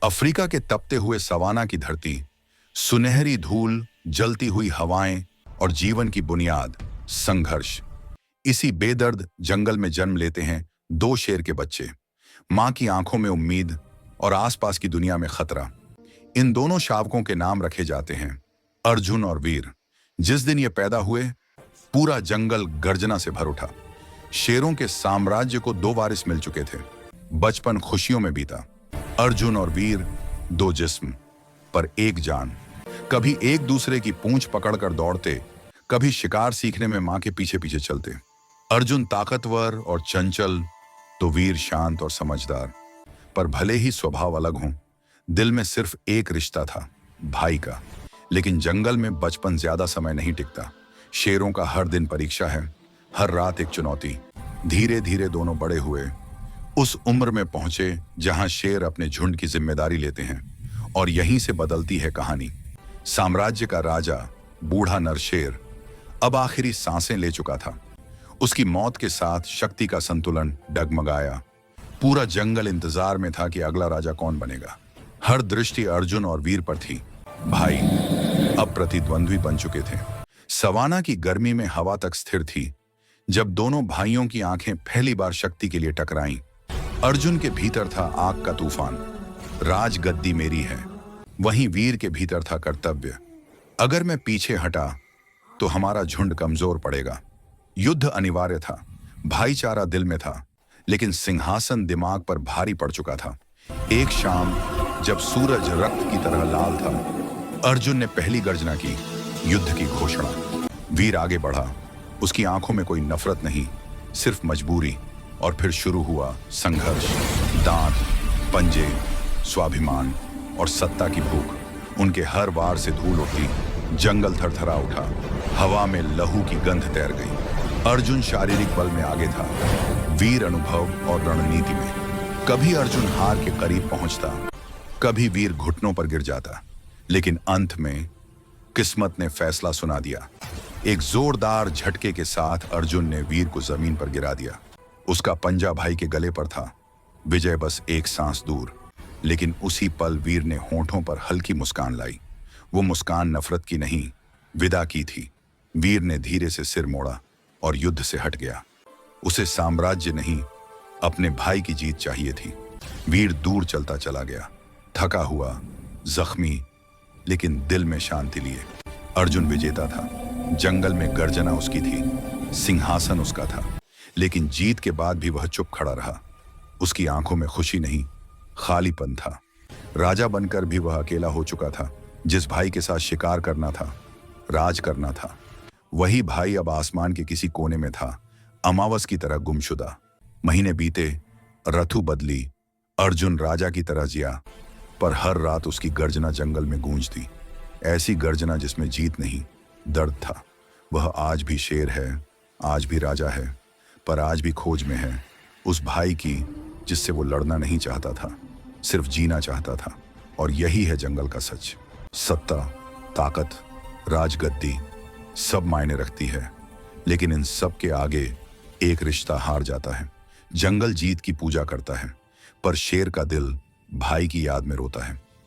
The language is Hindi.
अफ्रीका के तपते हुए सवाना की धरती, सुनहरी धूल, जलती हुई हवाएं और जीवन की बुनियाद संघर्ष। इसी बेदर्द जंगल में जन्म लेते हैं दो शेर के बच्चे। मां की आंखों में उम्मीद और आसपास की दुनिया में खतरा। इन दोनों शावकों के नाम रखे जाते हैं अर्जुन और वीर। जिस दिन ये पैदा हुए, पूरा जंगल गर्जना से भर उठा। शेरों के साम्राज्य को दो वारिस मिल चुके थे। बचपन खुशियों में बीता। अर्जुन और वीर, दो जिस्म पर एक जान। कभी एक दूसरे की पूंछ पकड़कर दौड़ते, कभी शिकार सीखने में मां के पीछे पीछे चलते। अर्जुन ताकतवर और चंचल, तो वीर शांत और समझदार। पर भले ही स्वभाव अलग हों, दिल में सिर्फ एक रिश्ता था, भाई का। लेकिन जंगल में बचपन ज्यादा समय नहीं टिकता। शेरों का हर दिन परीक्षा है, हर रात एक चुनौती। धीरे धीरे दोनों बड़े हुए, उस उम्र में पहुंचे जहां शेर अपने झुंड की जिम्मेदारी लेते हैं। और यहीं से बदलती है कहानी। साम्राज्य का राजा, बूढ़ा नरशेर, अब आखिरी सांसें ले चुका था। उसकी मौत के साथ शक्ति का संतुलन डगमगाया। पूरा जंगल इंतजार में था कि अगला राजा कौन बनेगा। हर दृष्टि अर्जुन और वीर पर थी। भाई अब प्रतिद्वंद्वी बन चुके थे। सवाना की गर्मी में हवा तक स्थिर थी जब दोनों भाइयों की आंखें पहली बार शक्ति के लिए टकराईं। अर्जुन के भीतर था आग का तूफान, राजगद्दी मेरी है। वहीं वीर के भीतर था कर्तव्य। अगर मैं पीछे हटा तो हमारा झुंड कमजोर पड़ेगा। युद्ध अनिवार्य था, भाईचारा दिल में था, लेकिन सिंहासन दिमाग पर भारी पड़ चुका था। एक शाम जब सूरज रक्त की तरह लाल था, अर्जुन ने पहली गर्जना की, युद्ध की घोषणा। वीर आगे बढ़ा, उसकी आंखों में कोई नफरत नहीं, सिर्फ मजबूरी। और फिर शुरू हुआ संघर्ष। दांत, पंजे, स्वाभिमान और सत्ता की भूख। उनके हर वार से धूल उठती, जंगल थरथरा उठा, हवा में लहू की गंध तैर गई। अर्जुन शारीरिक बल में आगे था, वीर अनुभव और रणनीति में। कभी अर्जुन हार के करीब पहुंचता, कभी वीर घुटनों पर गिर जाता। लेकिन अंत में किस्मत ने फैसला सुना दिया। एक जोरदार झटके के साथ अर्जुन ने वीर को जमीन पर गिरा दिया। उसका पंजा भाई के गले पर था, विजय बस एक सांस दूर। लेकिन उसी पल वीर ने होंठों पर हल्की मुस्कान लाई। वो मुस्कान नफरत की नहीं, विदा की थी। वीर ने धीरे से सिर मोड़ा और युद्ध से हट गया। उसे साम्राज्य नहीं, अपने भाई की जीत चाहिए थी। वीर दूर चलता चला गया, थका हुआ, जख्मी, लेकिन दिल में शांति लिए। अर्जुन विजेता था, जंगल में गर्जना उसकी थी, सिंहासन उसका था। लेकिन जीत के बाद भी वह चुप खड़ा रहा। उसकी आंखों में खुशी नहीं, खालीपन था। राजा बनकर भी वह अकेला हो चुका था। जिस भाई के साथ शिकार करना था, राज करना था, वही भाई अब आसमान के किसी कोने में था, अमावस की तरह गुमशुदा। महीने बीते, ऋतु बदली, अर्जुन राजा की तरह जिया, पर हर रात उसकी गर्जना जंगल में गूंजती। ऐसी गर्जना जिसमें जीत नहीं, दर्द था। वह आज भी शेर है, आज भी राजा है, पर आज भी खोज में है उस भाई की जिससे वो लड़ना नहीं चाहता था, सिर्फ जीना चाहता था। और यही है जंगल का सच। सत्ता, ताकत, राजगद्दी सब मायने रखती है, लेकिन इन सब के आगे एक रिश्ता हार जाता है। जंगल जीत की पूजा करता है, पर शेर का दिल भाई की याद में रोता है।